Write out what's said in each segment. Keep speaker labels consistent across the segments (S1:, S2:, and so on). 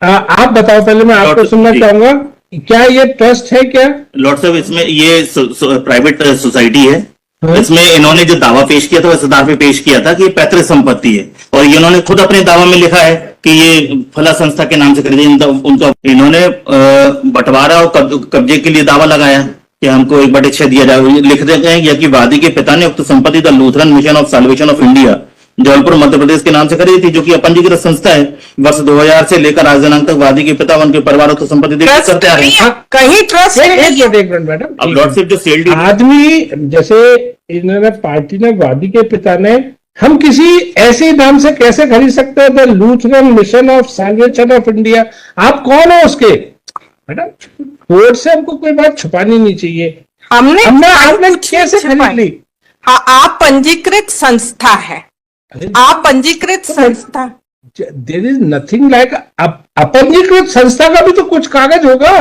S1: आप बताओ, पहले मैं आपको सुनना चाहूंगा, क्या ये ट्रस्ट है क्या?
S2: लॉर्ड साहब, इसमें ये प्राइवेट सोसाइटी है। इसमें इन्होंने जो दावा पेश किया था वो इस आधार पे पेश किया था कि ये पैतृक संपत्ति है, और ये इन्होंने खुद अपने दावा में लिखा है कि ये फला संस्था के नाम से खरीदी। उनका इन्होंने बंटवारा और कब्जे के लिए दावा लगाया कि हमको 1/6 दिया जाए। लिख देते हैं कि वादी के पिता ने उक्त संपत्ति the Lutheran Mission of Salvation of India Jabalpur Madhya Pradesh के नाम से खरीदी थी, जो कि अपंजीकृत संस्था है। वर्ष 2000 से लेकर आज दिनांक तक वादी के पिता उनके परिवार को संपत्ति करते आ रहे हैं।
S1: कहीं ट्रस्ट मैडम,
S2: अब लॉर्डशिप जो सेल डीड
S1: आदमी, जैसे इन्होंने पार्टी ने, वादी के पिता ने, हम किसी ऐसे नाम से कैसे खरीद सकते हैं? The Lutheran Mission of Salvation of India. आप कौन हो उसके? मैडम, कोर्ट से हमको कोई बात छुपानी नहीं चाहिए। आपने कैसे खरीद ली?
S3: हाँ, आप पंजीकृत संस्था है, आप पंजीकृत संस्था।
S1: देयर इज नथिंग लाइक अपंजीकृत संस्था का भी तो कुछ कागज होगा।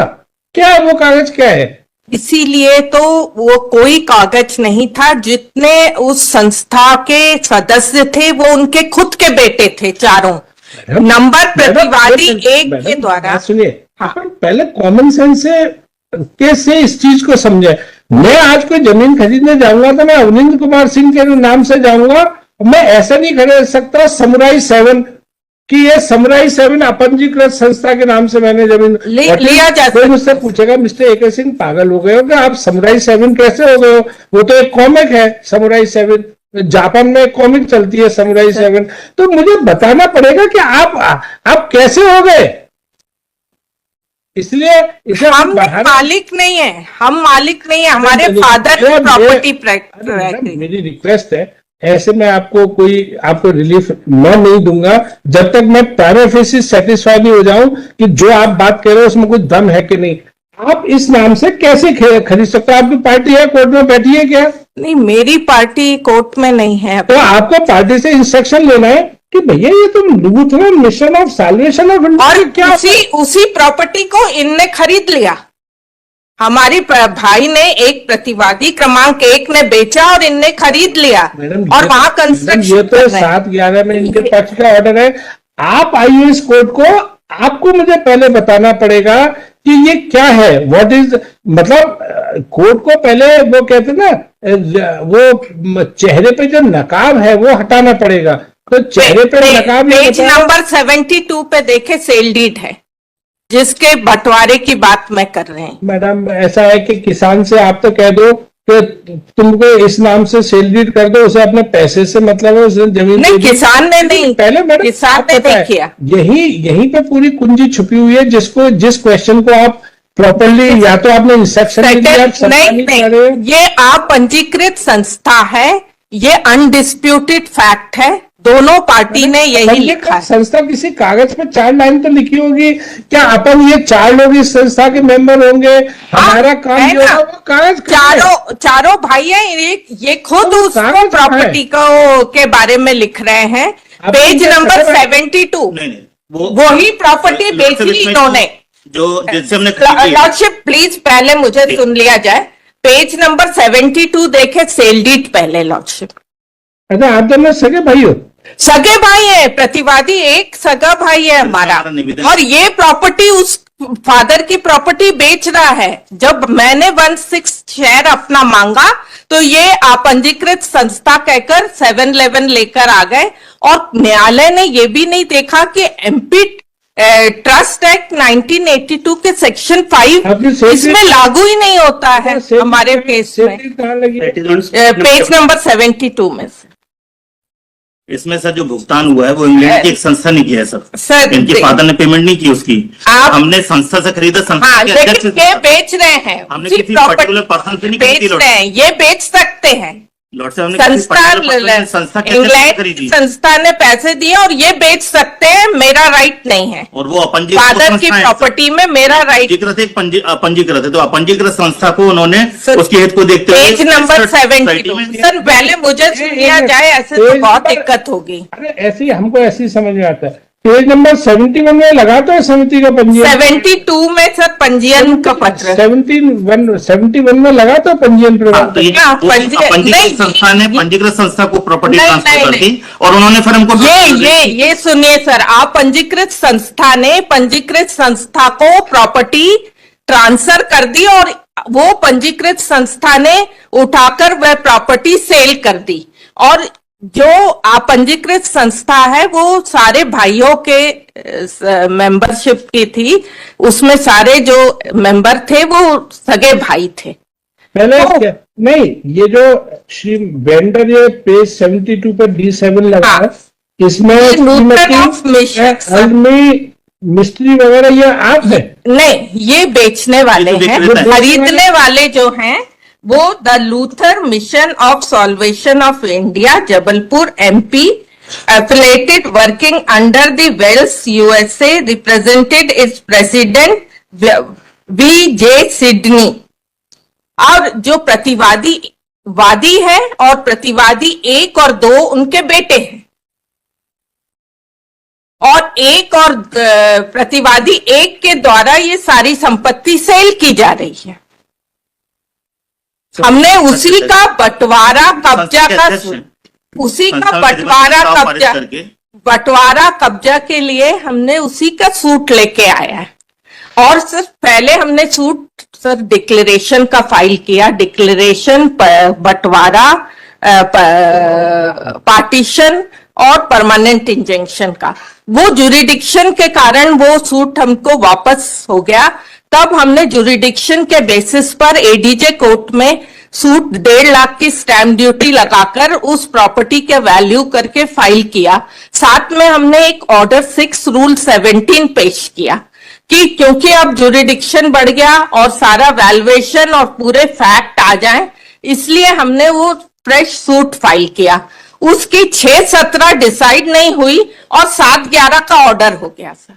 S1: क्या है वो कागज, क्या है?
S3: इसीलिए तो वो कोई कागज नहीं था। जितने उस संस्था के सदस्य थे वो उनके खुद के बेटे थे, चारों। नंबर प्रतिवादी एक के द्वारा।
S1: सुनिए, हाँ, पहले कॉमन सेंस से कैसे इस चीज को समझे। मैं आज कोई जमीन खरीदने जाऊंगा तो मैं अवनिंद कुमार सिंह के नाम से जाऊंगा। मैं ऐसा नहीं खरीद सकता समुराई 7 कि ये समुराई 7 अपंजीकृत संस्था के नाम से मैंने जमीन
S3: लिया जा।
S1: कोई मुझसे पूछेगा, मिस्टर AK सिंह पागल हो गए हो क्या? आप समुराई 7 कैसे हो गए हो? वो तो एक कॉमिक है समुराई 7, जापान में एक कॉमिक चलती है समुराई 7। तो मुझे बताना पड़ेगा कि आप कैसे हो गए। इसलिए
S3: हम मालिक नहीं है, हम मालिक नहीं है, हमारे फादर प्रॉपर्टी।
S1: मेरी रिक्वेस्ट है, ऐसे में आपको रिलीफ मैं नहीं दूंगा जब तक मैं पैराफेसिस सेटिस्फाई नहीं हो जाऊं कि जो आप बात कर रहे हो उसमें कुछ दम है कि नहीं। आप इस नाम से कैसे खरीद सकते हो? आपकी पार्टी है, कोर्ट में बैठी है क्या?
S3: नहीं, मेरी पार्टी कोर्ट में नहीं है।
S1: तो आपको पार्टी से इंस्ट्रक्शन लेना है कि भैया ये तो Lutheran Mission of Salvation of India,
S3: और क्या उसी प्रॉपर्टी को इनने खरीद लिया। हमारी भाई ने एक प्रतिवादी क्रमांक 1 ने बेचा और इनने खरीद लिया, और वहां कंस्ट्रक्शन।
S1: ये तो 7/11 में इनके पक्ष का ऑर्डर है। आप आइए इस कोर्ट को, आपको मुझे पहले बताना पड़ेगा कि ये क्या है, व्हाट इज, मतलब कोर्ट को पहले वो कहते ना, वो चेहरे पे जो नकाब है वो हटाना पड़ेगा। तो चेहरे पे नकाब,
S3: पेज नंबर 72 पे देखे, सेल डीड है जिसके बंटवारे की बात मैं कर रहे हैं।
S1: मैडम, ऐसा है कि किसान से आप तो कह दो कि तुमको इस नाम से सेल डीड कर दो, उसे अपने पैसे से मतलब है, उसे जमीन
S3: नहीं, किसान ने नहीं,
S1: पहले मैडम
S3: किसान ने नहीं किया।
S1: यही पे पूरी कुंजी छुपी हुई है, जिस क्वेश्चन को आप प्रॉपरली, या तो आपने इंस्ट्रक्शन
S3: नहीं, ये आप पंजीकृत संस्था है, ये अनडिस्प्यूटेड फैक्ट है। दोनों पार्टी ने यही लिखा है।
S1: संस्था किसी कागज पे 4 लाइन तो लिखी होगी क्या? अपन ये 4 लोग इस संस्था के मेंबर होंगे, हमारा काम जो है वो कागज,
S3: चारों भाई हैं, ये खुद उस प्रॉपर्टी के बारे में लिख रहे हैं। पेज नंबर 72, वही प्रॉपर्टी बेची इन्होंने। लॉर्डशिप प्लीज पहले मुझे सुन लिया जाए। पेज नंबर 72 देखे, सेल डीड पहले लॉर्डशिप।
S1: अच्छा, आप दोनों सगे भाई हो?
S3: सगे भाई है, प्रतिवादी एक सगा भाई है हमारा, और ये प्रॉपर्टी उस फादर की प्रॉपर्टी बेच रहा है। जब मैंने 1/6 शेयर अपना मांगा तो ये अपंजीकृत संस्था कहकर 711 लेकर आ गए, और न्यायालय ने ये भी नहीं देखा कि MP ट्रस्ट एक्ट 1982 के सेक्शन 5 इसमें लागू ही नहीं होता है हमारे केस में। पेज नंबर 72 में
S2: इसमें सर जो भुगतान हुआ है वो इंग्लैंड की एक संस्था ने किया है सर। इनके फादर ने पेमेंट नहीं की उसकी, हमने संस्था से खरीदा। संस्था के अध्यक्ष
S3: ये बेच रहे हैं,
S2: हमने किसी पर्टिकुलर पर्सन से नहीं
S3: बेच रहे हैं, ये बेच सकते हैं।
S2: लॉर्ड साहब, हमने
S3: संस्था ने पैसे दिए और ये बेच सकते हैं, मेरा राइट नहीं है।
S2: और वो
S3: फादर की प्रॉपर्टी में मेरा राइट।
S2: अपंजीकृत है, तो अपंजीकृत संस्था को उन्होंने उसके हित को देखते हुए।
S3: पेज नंबर 72 सर, पहले मुझे सुनिया जाए, ऐसे तो बहुत दिक्कत होगी।
S1: अरे ऐसी हमको ऐसी समझ में आता है, पेज नंबर 71 में लगा तो है समिति का पंजीयन।
S3: 72 में सर पंजीयन का पत्र।
S1: 71 में लगा तो पंजीयन प्रमाण
S2: तो ये
S3: हाँ,
S2: पंजीकृत संस्था ने पंजीकृत संस्था को प्रॉपर्टी ट्रांसफर कर दी और उन्होंने फिर हमको
S3: ये सुनिए सर, आप पंजीकृत संस्था ने पंजीकृत संस्था को प्रॉपर्टी ट्रांसफर कर दी और वो पंजीकृत संस्था ने उठाकर वह प्रॉपर्टी सेल कर दी। और जो अपंजीकृत संस्था है वो सारे भाइयों के मेंबरशिप की थी, उसमें सारे जो मेंबर थे वो सगे भाई थे।
S1: पहले नहीं, ये जो श्री वेंडर ये पेज 72 पर D7 लगा है, इसमें मिस्त्री वगैरह ये आप है?
S3: नहीं, ये बेचने वाले हैं। खरीदने वाले जो हैं वो the Luther mission of solvation of India, Jabalpur, MP, affiliated working under the Wells USA, represented its president V.J. Sidney। और जो वादी है और प्रतिवादी 1 और 2 उनके बेटे हैं, और 1 और प्रतिवादी 1 के द्वारा ये सारी संपत्ति सेल की जा रही है। हमने उसी का बंटवारा कब्जा के लिए हमने उसी का सूट लेके आया है। और सर पहले हमने सूट सर डिक्लेरेशन का फाइल किया, डिक्लेरेशन, बंटवारा, पार्टीशन और परमानेंट इंजंक्शन का। वो जुरिडिक्शन के कारण वो सूट हमको वापस हो गया। तब हमने जुरिडिक्शन के बेसिस पर एडीजे कोर्ट में सूट 1.5 लाख की स्टैंप ड्यूटी लगाकर उस प्रॉपर्टी के वैल्यू करके फाइल किया। साथ में हमने एक ऑर्डर 6 रूल 17 पेश किया कि क्योंकि अब जुरिडिक्शन बढ़ गया और सारा वैल्यूएशन और पूरे फैक्ट आ जाए, इसलिए हमने वो फ्रेश सूट फाइल किया। उसकी 6-17 डिसाइड नहीं हुई और 7-11 का ऑर्डर हो गया सर।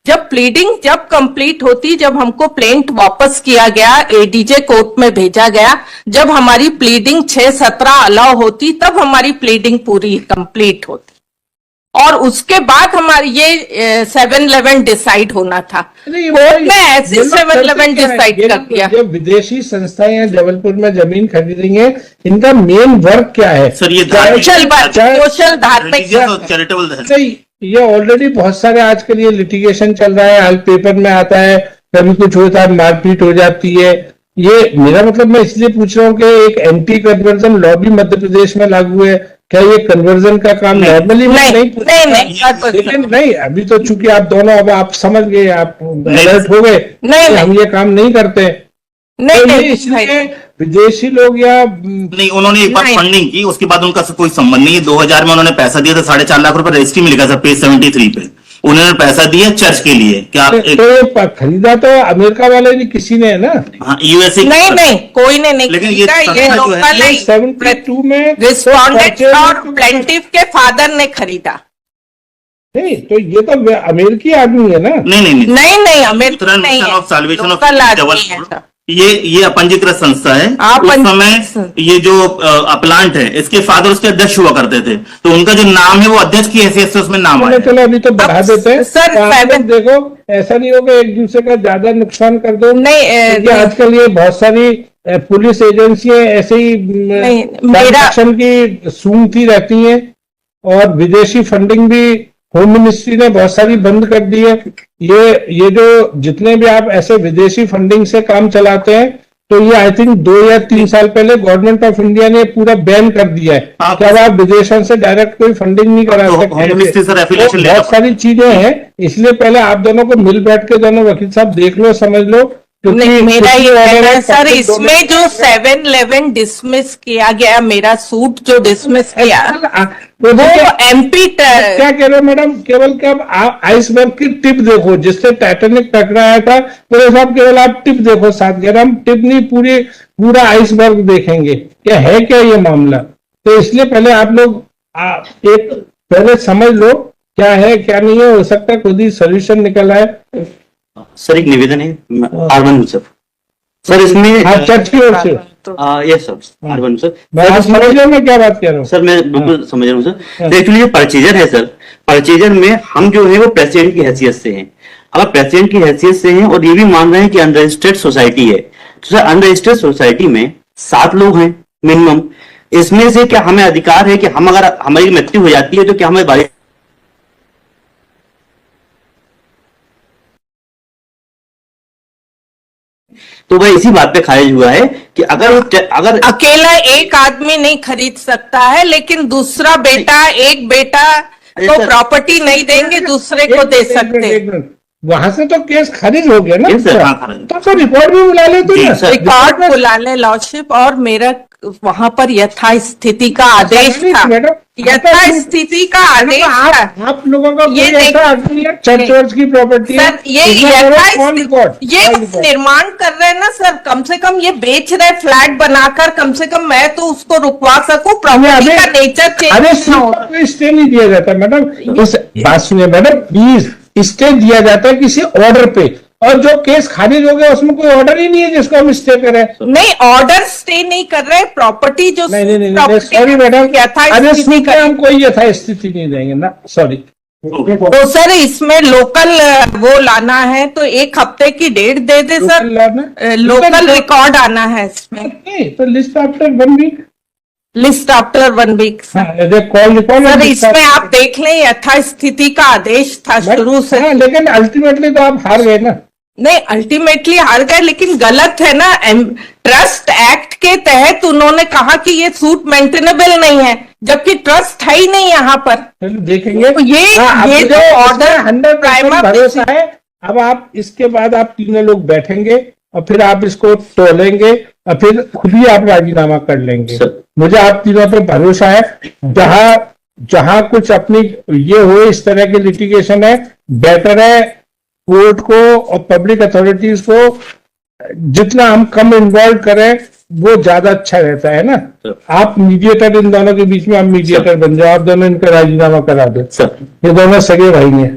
S3: जब कंप्लीट होती, जब हमको प्लेंट वापस किया गया, एडीजे कोर्ट में भेजा गया, जब हमारी प्लीडिंग 6-17 अलाउ होती, तब हमारी प्लीडिंग पूरी कंप्लीट होती। और उसके बाद हमारी ये 7-11 डिसाइड होना था। कोर्ट ने ऐसे 7-11 डिसाइड कर दिया।
S1: जो विदेशी संस्थाएं जबलपुर में जमीन खरीदेंगे, इनका मेन वर्क क्या है
S2: सर? ये
S3: सोशल धार्मिक
S1: नहीं, ये ऑलरेडी बहुत सारे आजकल ये लिटिगेशन चल रहा है, हाल पेपर में आता है, कभी कुछ होता है, मारपीट हो जाती है। ये मेरा मतलब मैं इसलिए पूछ रहा हूँ कि एक एंटी कन्वर्जन लॉ भी मध्य प्रदेश में लागू है, क्या ये कन्वर्जन का काम नॉर्मली नहीं, लेकिन नहीं, अभी तो चूंकि आप दोनों अब आप समझ गए, आप अलर्ट हो गए, हम ये काम नहीं करते। नहीं, इसलिए विदेशी लोग या
S2: नहीं, उन्होंने एक बार फंडिंग की, उसके बाद उनका कोई संबंध नहीं है। 2000 में उन्होंने पैसा दिया था, 4.5 लाख रुपए रजिस्ट्री में लिखा था पेज 73 पे। उन्होंने पैसा दिया चर्च के लिए। क्या
S1: तो खरीदा तो अमेरिका वाले ने किसी ने है ना?
S2: हाँ, यूएसए
S3: नहीं कोई ने नहीं,
S2: लेकिन ये
S3: लोकल
S1: 72 में
S3: रिस्पोंडेंट और प्लेंटिफ के फादर ने खरीदा।
S1: नहीं, तो ये तो अमेरिकी आदमी है ना?
S3: नहीं अमेरिका नहीं है,
S2: ऑफ साल्वेशन ऑफ
S3: लोकल आदमी है।
S2: ये अपंजीकृत संस्था है। उस समय ये जो प्लांट है, इसके फादर उसके अध्यक्ष हुआ करते थे, तो उनका जो नाम है वो अध्यक्ष की हैसियत से उसमें नाम आया।
S1: चलो अभी तो बढ़ा देते हैं सर। तो देखो, ऐसा नहीं होगा एक दूसरे का ज्यादा नुकसान कर दो। नहीं, आजकल ये बहुत सारी पुलिस एजेंसियां ऐसे ही ट्रांजैक्शन की सूंघती रहती हैं, और विदेशी फंडिंग भी होम मिनिस्ट्री ने बहुत सारी बंद कर दी है। ये जो जितने भी आप ऐसे विदेशी फंडिंग से काम चलाते हैं, तो ये आई थिंक 2 या 3 साल पहले गवर्नमेंट ऑफ इंडिया ने पूरा बैन कर दिया है कि अब आप विदेशों से डायरेक्ट कोई फंडिंग नहीं करा सकते। बहुत सारी चीजें हैं, इसलिए पहले आप दोनों को मिल बैठ के दोनों वकील साहब देख लो, समझ लो।
S3: नहीं, मेरा ये कहना है सर, इसमें जो 7-11 डिसमिस किया गया, मेरा सूट जो डिसमिस किया, वो MP
S1: क्या कह रहे हो मैडम? केवल क्या आप आइसबर्ग की टिप देखो, जिससे टाइटैनिक टकराया था, तो साहब केवल आप टिप देखो, 7-11 टिप नहीं, पूरा आइसबर्ग देखेंगे क्या है, क्या ये मामला। तो इसलिए पहले आप लोग एक पहले समझ लो क्या है क्या नहीं है, हो सकता है खुद ही सोल्यूशन निकल आए।
S4: सर एक निवेदन है, आरमन मुसफ सर, इसमें
S1: आप चर्च की ओर से
S3: तो
S4: yes sir, R one sir.
S1: मैं आप समझ लो मैं क्या बात कह रहा हूँ।
S4: सर मैं बिल्कुल समझ रहा हूँ सर। तो एक्चुअली जो परचेजर है सर, परचेजर में हम जो है वो प्रेसिडेंट की हैसियत से हैं। अगर प्रेसिडेंट की हैसियत से हैं और ये भी मान रहे हैं कि अनरजिस्टर्ड सोसाइटी है, तो सर अनरजिस्टर्ड सोसाइटी में 7 लोग हैं मिनिमम। इसमें से क्या हमें अधिकार है कि हम अगर हमारी मृत्यु हो जाती है तो क्या हमें बारी तो वह इसी बात पे खारिज हुआ है कि अगर
S3: अकेला एक आदमी नहीं खरीद सकता है, लेकिन दूसरा बेटा, एक बेटा को
S4: सर,
S3: प्रॉपर्टी नहीं देंगे, दूसरे को दे सकते।
S1: वहां से तो केस खारिज हो गया ना।
S4: Yes, sir, हाँ,
S1: तो आपको रिकॉर्ड भी बुला लेते
S4: जी,
S1: ना।
S4: सर।
S3: रिकॉर्ड बुला ले लॉर्डशिप, और मेरा वहां पर यथास्थिति का आदेश था, यथास्थिति का आदेश था।
S1: आप लोगों का
S3: ये
S1: कोई ऐसा आदमी है चर्च की प्रॉपर्टी
S3: सर, ये निर्माण कर रहे हैं ना सर, कम से कम ये बेच रहे फ्लैट बनाकर, कम से कम मैं तो उसको रुकवा सकूं, प्रॉपर्टी का नेचर चेंज ना हो।
S1: स्टे नहीं दिया जाता मैडम, इस बात सुनिए मैडम प्लीज। स्टे दिया जाता है किसी ऑर्डर पे, और जो केस खारिज हो गया उसमें कोई ऑर्डर ही नहीं है जिसको हम स्टे करें।
S3: नहीं, ऑर्डर स्टे नहीं कर रहे, प्रॉपर्टी जो
S1: नहीं सॉरी मैडम, अरे
S3: यथास्थिति का
S1: हम कोई यथास्थिति नहीं देंगे ना, सॉरी।
S3: तो सर इसमें लोकल वो लाना है तो 1 हफ्ते की डेट दे दे सर, लोकल रिकॉर्ड आना है इसमें।
S1: नहीं तो list after 1 week,
S3: list after 1 week.
S1: Call record
S3: sir इसमें आप देख लें, यथास्थिति का आदेश था शुरू से।
S1: लेकिन अल्टीमेटली तो आप हार गए ना।
S3: नहीं, अल्टीमेटली हार गए, लेकिन गलत है ना। ट्रस्ट एक्ट के तहत उन्होंने कहा कि ये सूट मेंटेनेबल नहीं है, जबकि ट्रस्ट है ही नहीं यहाँ पर।
S1: देखेंगे
S3: तो ये जो ऑर्डर
S1: 100% भरोसा है। अब आप इसके बाद आप तीनों लोग बैठेंगे और फिर आप इसको तोलेंगे और फिर खुद ही आप राजीनामा कर लेंगे। मुझे आप तीनों पे भरोसा है। जहां कुछ अपनी ये हो, इस तरह की लिटिगेशन है, बेटर है कोर्ट को और पब्लिक अथॉरिटीज को जितना हम कम इन्वॉल्व करें वो ज्यादा अच्छा रहता है ना। आप मीडिएटर, इन दोनों के बीच में आप मीडिएटर बन जाओ, आप दोनों इनका राजीनामा करा दो। ये दोनों सगे भाई हैं।